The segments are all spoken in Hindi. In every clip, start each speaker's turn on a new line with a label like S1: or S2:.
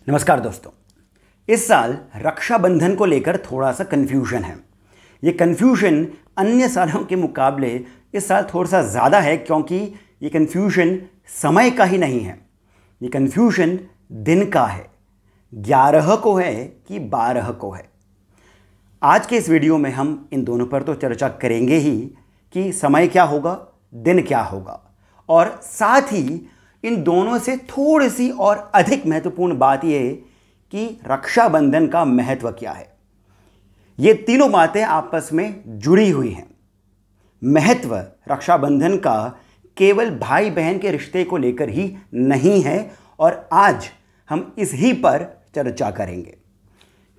S1: नमस्कार दोस्तों। इस साल रक्षाबंधन को लेकर थोड़ा सा कन्फ्यूजन है। ये कन्फ्यूजन अन्य सालों के मुकाबले इस साल थोड़ा सा ज़्यादा है, क्योंकि ये कन्फ्यूजन समय का ही नहीं है, ये कन्फ्यूजन दिन का है। 11 को है कि 12 को है। आज के इस वीडियो में हम इन दोनों पर तो चर्चा करेंगे ही कि समय क्या होगा, दिन क्या होगा, और साथ ही इन दोनों से थोड़ी सी और अधिक महत्वपूर्ण बात यह है कि रक्षाबंधन का महत्व क्या है। ये तीनों बातें आपस में जुड़ी हुई हैं। महत्व रक्षाबंधन का केवल भाई बहन के रिश्ते को लेकर ही नहीं है, और आज हम इस ही पर चर्चा करेंगे।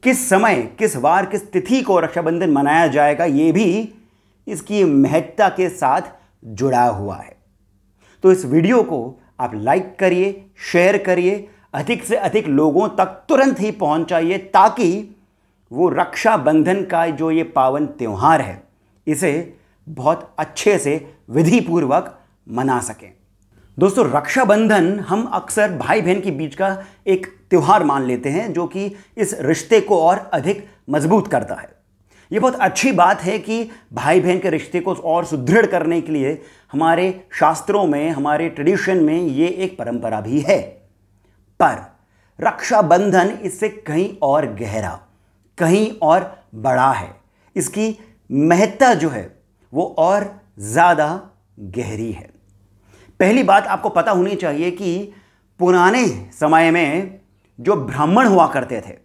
S1: किस समय, किस वार, किस तिथि को रक्षाबंधन मनाया जाएगा, ये भी इसकी महत्ता के साथ जुड़ा हुआ है। तो इस वीडियो को आप लाइक करिए, शेयर करिए, अधिक से अधिक लोगों तक तुरंत ही पहुंचाइए, ताकि वो रक्षाबंधन का जो ये पावन त्यौहार है, इसे बहुत अच्छे से विधिपूर्वक मना सकें। दोस्तों, रक्षाबंधन हम अक्सर भाई बहन के बीच का एक त्यौहार मान लेते हैं, जो कि इस रिश्ते को और अधिक मजबूत करता है। ये बहुत अच्छी बात है कि भाई बहन के रिश्ते को और सुदृढ़ करने के लिए हमारे शास्त्रों में, हमारे ट्रेडिशन में ये एक परंपरा भी है। पर रक्षाबंधन इससे कहीं और गहरा, कहीं और बड़ा है। इसकी महत्ता जो है वो और ज़्यादा गहरी है। पहली बात आपको पता होनी चाहिए कि पुराने समय में जो ब्राह्मण हुआ करते थे,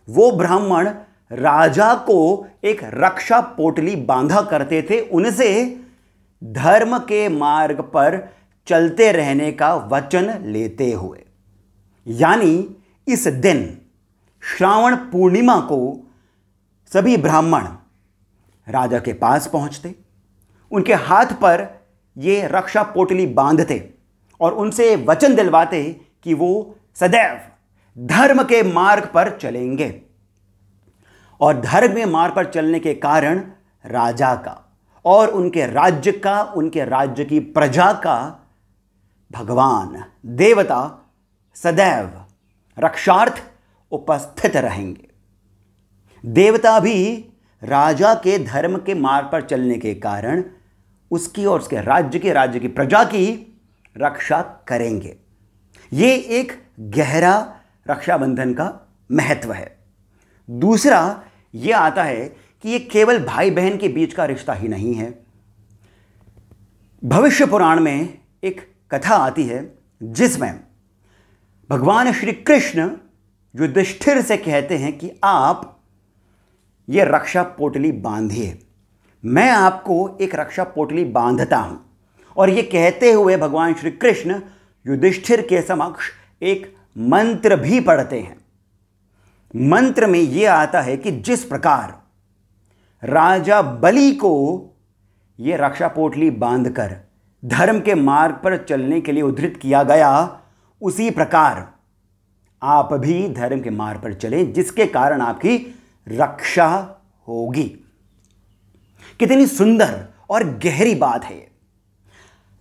S1: वो ब्राह्मण राजा को एक रक्षा पोटली बांधा करते थे, उनसे धर्म के मार्ग पर चलते रहने का वचन लेते हुए। यानी इस दिन श्रावण पूर्णिमा को सभी ब्राह्मण राजा के पास पहुंचते, उनके हाथ पर ये रक्षा पोटली बांधते और उनसे वचन दिलवाते कि वो सदैव धर्म के मार्ग पर चलेंगे। और धर्म के मार्ग पर चलने के कारण राजा का और उनके राज्य का, उनके राज्य की प्रजा का भगवान, देवता सदैव रक्षार्थ उपस्थित रहेंगे। देवता भी राजा के धर्म के मार्ग पर चलने के कारण उसकी और उसके राज्य की प्रजा की रक्षा करेंगे। ये एक गहरा रक्षाबंधन का महत्व है। दूसरा ये आता है कि ये केवल भाई बहन के बीच का रिश्ता ही नहीं है। भविष्य पुराण में एक कथा आती है जिसमें भगवान श्री कृष्ण युधिष्ठिर से कहते हैं कि आप ये रक्षा पोटली बांधिए। मैं आपको एक रक्षा पोटली बांधता हूं। और ये कहते हुए भगवान श्री कृष्ण युधिष्ठिर के समक्ष एक मंत्र भी पढ़ते हैं। मंत्र में यह आता है कि जिस प्रकार राजा बलि को यह रक्षा पोटली बांधकर धर्म के मार्ग पर चलने के लिए उद्धृत किया गया, उसी प्रकार आप भी धर्म के मार्ग पर चलें, जिसके कारण आपकी रक्षा होगी। कितनी सुंदर और गहरी बात है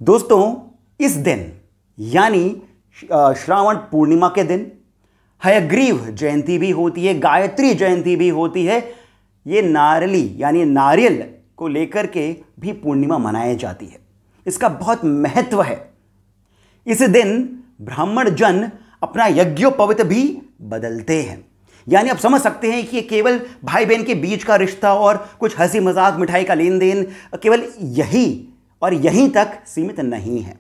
S1: दोस्तों। इस दिन यानी श्रावण पूर्णिमा के दिन हयग्रीव जयंती भी होती है, गायत्री जयंती भी होती है। ये नारली यानी नारियल को लेकर के भी पूर्णिमा मनाई जाती है। इसका बहुत महत्व है। इस दिन ब्राह्मण जन अपना यज्ञोपवीत भी बदलते हैं। यानी आप समझ सकते हैं कि ये केवल भाई बहन के बीच का रिश्ता और कुछ हंसी मजाक, मिठाई का लेन देन केवल यही और यहीं तक सीमित नहीं है।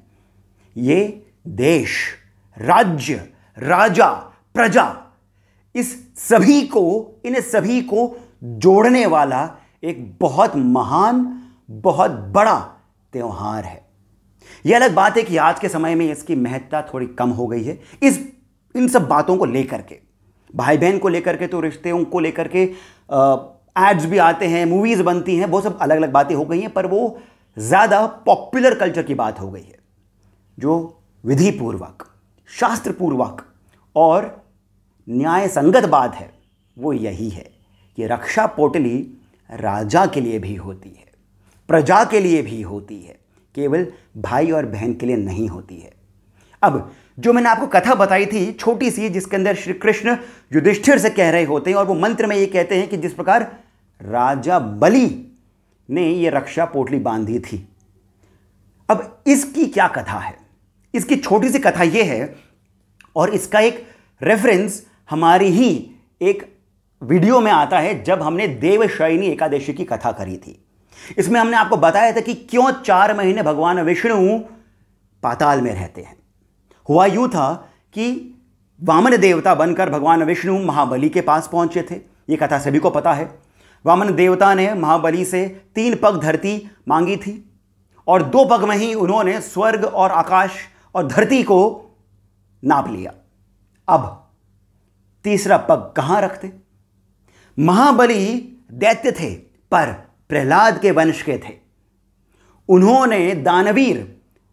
S1: ये देश, राज्य, राजा, प्रजा, इन सभी को जोड़ने वाला एक बहुत महान, बहुत बड़ा त्यौहार है। यह अलग बात है कि आज के समय में इसकी महत्ता थोड़ी कम हो गई है। इन सब बातों को लेकर के, भाई बहन को लेकर के, तो रिश्तों को लेकर के एड्स भी आते हैं, मूवीज बनती हैं, वो सब अलग अलग बातें हो गई हैं। पर वो ज़्यादा पॉपुलर कल्चर की बात हो गई है। जो विधिपूर्वक, शास्त्रपूर्वक और न्याय संगत बात है वो यही है कि रक्षा पोटली राजा के लिए भी होती है, प्रजा के लिए भी होती है, केवल भाई और बहन के लिए नहीं होती है। अब जो मैंने आपको कथा बताई थी छोटी सी, जिसके अंदर श्री कृष्ण युधिष्ठिर से कह रहे होते हैं और वो मंत्र में ये कहते हैं कि जिस प्रकार राजा बलि ने ये रक्षा पोटली बांधी थी। अब इसकी क्या कथा है? इसकी छोटी सी कथा ये है, और इसका एक रेफरेंस हमारी ही एक वीडियो में आता है जब हमने देवशयनी एकादशी की कथा करी थी। इसमें हमने आपको बताया था कि क्यों 4 महीने भगवान विष्णु पाताल में रहते हैं। हुआ यूं था कि वामन देवता बनकर भगवान विष्णु महाबली के पास पहुंचे थे। यह कथा सभी को पता है। वामन देवता ने महाबली से 3 पग धरती मांगी थी और 2 पग में ही उन्होंने स्वर्ग और आकाश और धरती को नाप लिया। अब तीसरा पग कहां रखते? महाबली दैत्य थे पर प्रहलाद के वंश के थे। उन्होंने दानवीर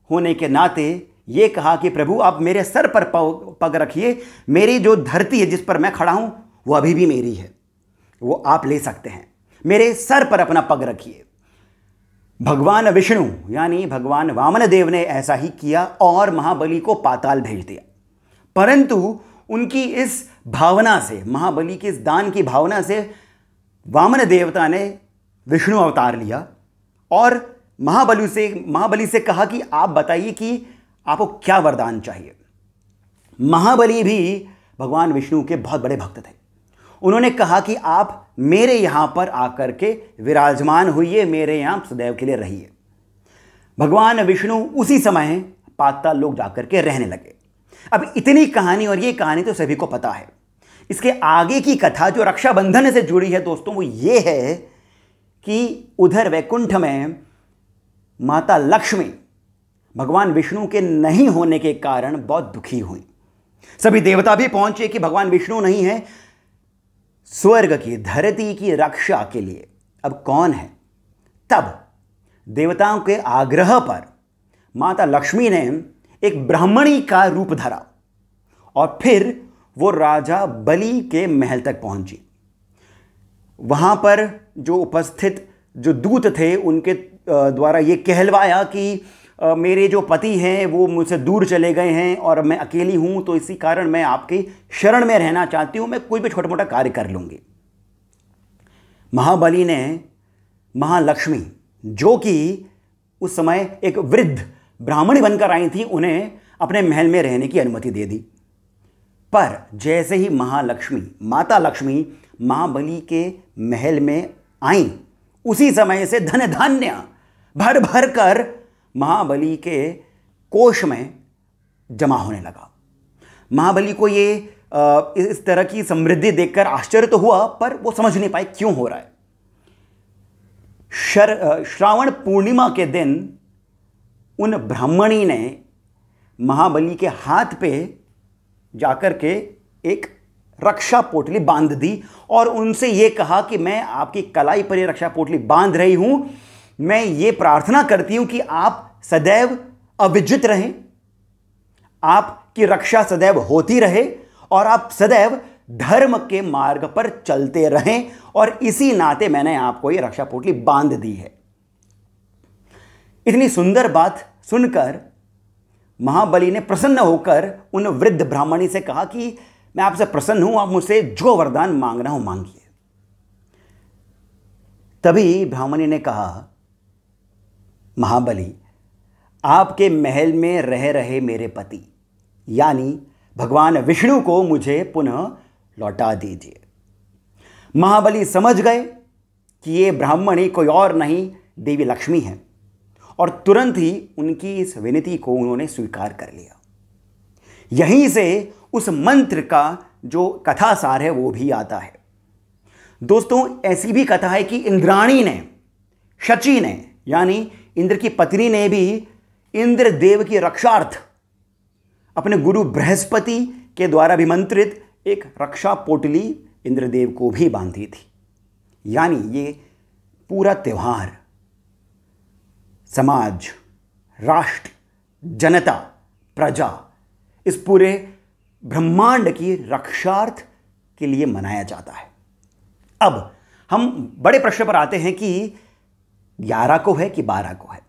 S1: होने के नाते यह कहा कि प्रभु आप मेरे सर पर पग रखिए, मेरी जो धरती है जिस पर मैं खड़ा हूं वो अभी भी मेरी है, वो आप ले सकते हैं, मेरे सर पर अपना पग रखिए। भगवान विष्णु यानी भगवान वामन देव ने ऐसा ही किया और महाबली को पाताल भेज दिया। परंतु उनकी इस भावना से, महाबली की इस दान की भावना से वामन देवता ने विष्णु अवतार लिया और महाबली से कहा कि आप बताइए कि आपको क्या वरदान चाहिए। महाबली भी भगवान विष्णु के बहुत बड़े भक्त थे। उन्होंने कहा कि आप मेरे यहां पर आकर के विराजमान होइए, मेरे यहां सदैव के लिए रहिए। भगवान विष्णु उसी समय पाताल लोक जाकर के रहने लगे। अब इतनी कहानी, और ये कहानी तो सभी को पता है। इसके आगे की कथा जो रक्षाबंधन से जुड़ी है दोस्तों, वो ये है कि उधर वैकुंठ में माता लक्ष्मी भगवान विष्णु के नहीं होने के कारण बहुत दुखी हुई। सभी देवता भी पहुंचे कि भगवान विष्णु नहीं है, स्वर्ग की धरती की रक्षा के लिए अब कौन है? तब देवताओं के आग्रह पर माता लक्ष्मी ने एक ब्राह्मणी का रूप धरा और फिर वो राजा बलि के महल तक पहुंची। वहां पर जो उपस्थित जो दूत थे उनके द्वारा ये कहलवाया कि मेरे जो पति हैं वो मुझसे दूर चले गए हैं और मैं अकेली हूं, तो इसी कारण मैं आपकी शरण में रहना चाहती हूं, मैं कोई भी छोटा मोटा कार्य कर लूंगी। महाबली ने महालक्ष्मी, जो कि उस समय एक वृद्ध ब्राह्मणी बनकर आई थी, उन्हें अपने महल में रहने की अनुमति दे दी। पर जैसे ही माता लक्ष्मी महाबली के महल में आई, उसी समय से धन धान्य भर भर कर महाबली के कोष में जमा होने लगा। महाबली को ये इस तरह की समृद्धि देखकर आश्चर्य तो हुआ, पर वो समझ नहीं पाए क्यों हो रहा है। श्रावण पूर्णिमा के दिन उन ब्राह्मणी ने महाबली के हाथ पे जाकर के एक रक्षा पोटली बांध दी और उनसे ये कहा कि मैं आपकी कलाई पर ये रक्षा पोटली बांध रही हूं, मैं ये प्रार्थना करती हूं कि आप सदैव अविजित रहें, आपकी रक्षा सदैव होती रहे और आप सदैव धर्म के मार्ग पर चलते रहें, और इसी नाते मैंने आपको ये रक्षा पोटली बांध दी है। इतनी सुंदर बात सुनकर महाबली ने प्रसन्न होकर उन वृद्ध ब्राह्मणी से कहा कि मैं आपसे प्रसन्न हूं, आप मुझसे जो वरदान मांगना हो मांगिए। तभी ब्राह्मणी ने कहा, महाबली, आपके महल में रह रहे मेरे पति यानी भगवान विष्णु को मुझे पुनः लौटा दीजिए। महाबली समझ गए कि ये ब्राह्मणी कोई और नहीं देवी लक्ष्मी है और तुरंत ही उनकी इस विनती को उन्होंने स्वीकार कर लिया। यहीं से उस मंत्र का जो कथा सार है वो भी आता है। दोस्तों, ऐसी भी कथा है कि इंद्राणी ने, शची ने यानी इंद्र की पत्नी ने भी इंद्रदेव की रक्षार्थ अपने गुरु बृहस्पति के द्वारा अभिमंत्रित एक रक्षा पोटली इंद्रदेव को भी बांधी थी। यानी ये पूरा त्योहार समाज, राष्ट्र, जनता, प्रजा, इस पूरे ब्रह्मांड की रक्षार्थ के लिए मनाया जाता है। अब हम बड़े प्रश्न पर आते हैं कि 11 को है कि 12 को है।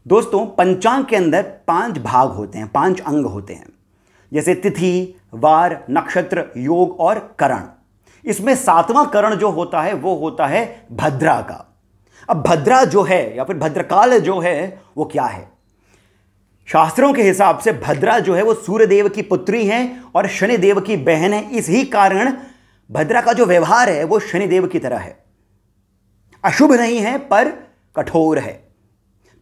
S1: दोस्तों, पंचांग के अंदर 5 भाग होते हैं, 5 अंग होते हैं। जैसे तिथि, वार, नक्षत्र, योग और करण। इसमें 7वां करण जो होता है वो होता है भद्रा का। अब भद्रा जो है या फिर भद्रकाल जो है वो क्या है? शास्त्रों के हिसाब से भद्रा जो है वो सूर्यदेव की पुत्री है और शनिदेव की बहन है। इसी कारण भद्रा का जो व्यवहार है वो शनिदेव की तरह है। अशुभ नहीं है पर कठोर है।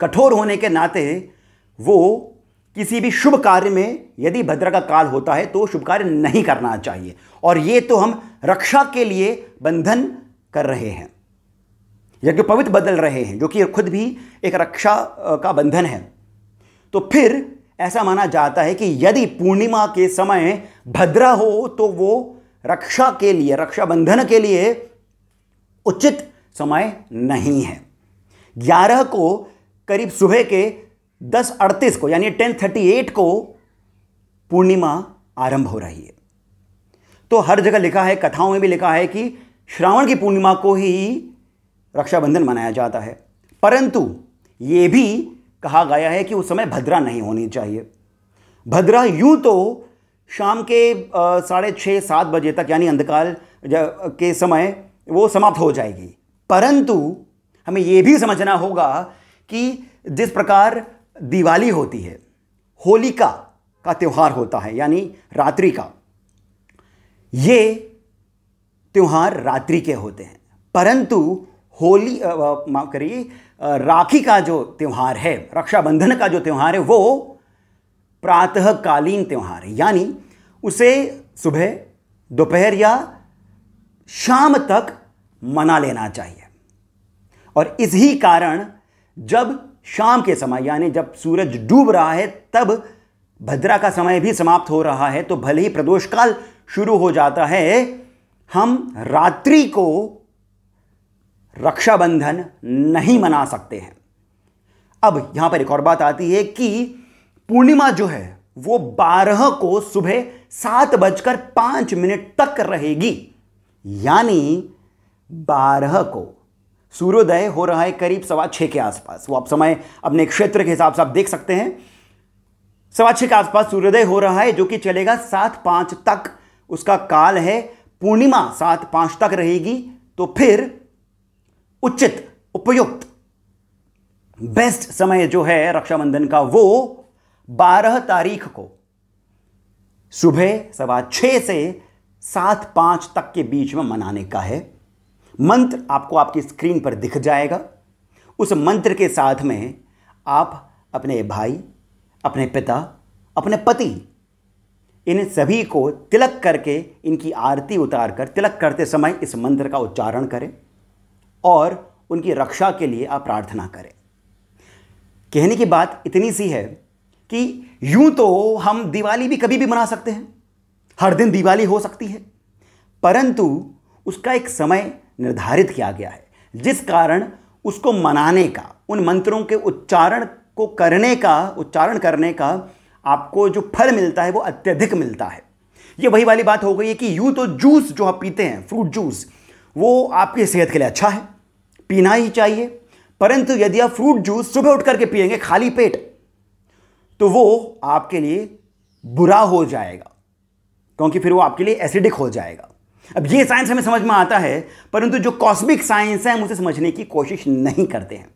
S1: कठोर होने के नाते वो किसी भी शुभ कार्य में यदि भद्रा का काल होता है तो शुभ कार्य नहीं करना चाहिए। और ये तो हम रक्षा के लिए बंधन कर रहे हैं, यज्ञ पवित्र बदल रहे हैं, जो कि खुद भी एक रक्षा का बंधन है। तो फिर ऐसा माना जाता है कि यदि पूर्णिमा के समय भद्रा हो तो वो रक्षा के लिए, रक्षा बंधन के लिए उचित समय नहीं है। 11 को करीब सुबह के 10:38 को यानी 10:38 को पूर्णिमा आरंभ हो रही है। तो हर जगह लिखा है, कथाओं में भी लिखा है कि श्रावण की पूर्णिमा को ही रक्षाबंधन मनाया जाता है, परंतु यह भी कहा गया है कि उस समय भद्रा नहीं होनी चाहिए। भद्रा यूं तो शाम के 6:30-7 बजे तक यानी अंधकार के समय वो समाप्त हो जाएगी, परंतु हमें यह भी समझना होगा कि जिस प्रकार दिवाली होती है, होलिका का त्यौहार होता है यानी रात्रि का, ये त्यौहार रात्रि के होते हैं, परंतु होली माफ करिए राखी का जो त्यौहार है, रक्षाबंधन का जो त्यौहार है वो प्रातःकालीन त्यौहार है, यानी उसे सुबह, दोपहर या शाम तक मना लेना चाहिए। और इसी कारण जब शाम के समय यानी जब सूरज डूब रहा है तब भद्रा का समय भी समाप्त हो रहा है, तो भले ही प्रदोष काल शुरू हो जाता है, हम रात्रि को रक्षाबंधन नहीं मना सकते हैं। अब यहां पर एक और बात आती है कि पूर्णिमा जो है वो 12 को सुबह 7:05 तक रहेगी, यानी 12 को सूर्योदय हो रहा है करीब 6:15 के आसपास। वो आप समय अपने क्षेत्र के हिसाब से आप देख सकते हैं। 6:15 के आसपास सूर्योदय हो रहा है, जो कि चलेगा 7:05 तक उसका काल है। पूर्णिमा 7:05 तक रहेगी। तो फिर उचित, उपयुक्त, बेस्ट समय जो है रक्षाबंधन का वो 12 तारीख को सुबह 6:15 से 7:05 तक के बीच में मनाने का है। मंत्र आपको आपकी स्क्रीन पर दिख जाएगा। उस मंत्र के साथ में आप अपने भाई, अपने पिता, अपने पति, इन सभी को तिलक करके इनकी आरती उतारकर तिलक करते समय इस मंत्र का उच्चारण करें और उनकी रक्षा के लिए आप प्रार्थना करें। कहने की बात इतनी सी है कि यूं तो हम दिवाली भी कभी भी मना सकते हैं, हर दिन दिवाली हो सकती है, परंतु उसका एक समय निर्धारित किया गया है, जिस कारण उसको मनाने का, उन मंत्रों के उच्चारण करने का आपको जो फल मिलता है वो अत्यधिक मिलता है। ये वही वाली बात हो गई है कि यूं तो जूस जो आप पीते हैं, फ्रूट जूस, वो आपकी सेहत के लिए अच्छा है, पीना ही चाहिए, परंतु यदि आप फ्रूट जूस सुबह उठ करके पिएंगे खाली पेट तो वो आपके लिए बुरा हो जाएगा, क्योंकि फिर वो आपके लिए एसिडिक हो जाएगा। अब ये साइंस हमें समझ में आता है, परंतु जो कॉस्मिक साइंस है हम उसे समझने की कोशिश नहीं करते हैं।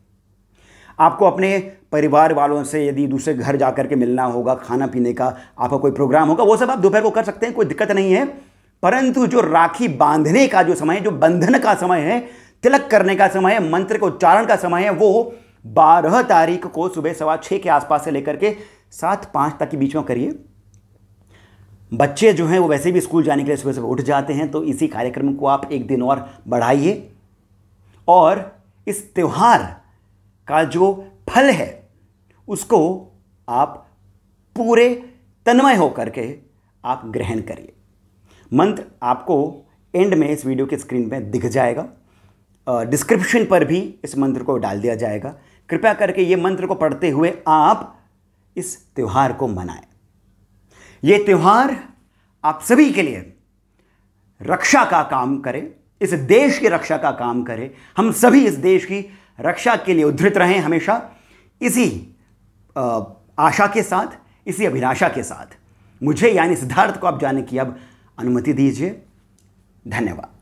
S1: आपको अपने परिवार वालों से यदि दूसरे घर जाकर के मिलना होगा, खाना पीने का आपका कोई प्रोग्राम होगा, वो सब आप दोपहर को कर सकते हैं, कोई दिक्कत नहीं है, परंतु जो राखी बांधने का जो समय, जो बंधन का समय है, तिलक करने का समय है, मंत्र के उच्चारण का समय है, वो 12 तारीख को सुबह 6:15 के आसपास से लेकर के 7:05 तक के बीच में करिए। बच्चे जो हैं वो वैसे भी स्कूल जाने के लिए सुबह सुबह उठ जाते हैं, तो इसी कार्यक्रम को आप एक दिन और बढ़ाइए और इस त्यौहार का जो फल है उसको आप पूरे तन्मय होकर के आप ग्रहण करिए। मंत्र आपको एंड में इस वीडियो के स्क्रीन पे दिख जाएगा, डिस्क्रिप्शन पर भी इस मंत्र को डाल दिया जाएगा। कृपया करके ये मंत्र को पढ़ते हुए आप इस त्यौहार को मनाएं। ये त्यौहार आप सभी के लिए रक्षा का काम करे, इस देश की रक्षा का काम करे। हम सभी इस देश की रक्षा के लिए उद्धृत रहें हमेशा, इसी आशा के साथ, इसी अभिलाषा के साथ। मुझे यानी सिद्धार्थ को आप जानने की अब अनुमति दीजिए। धन्यवाद।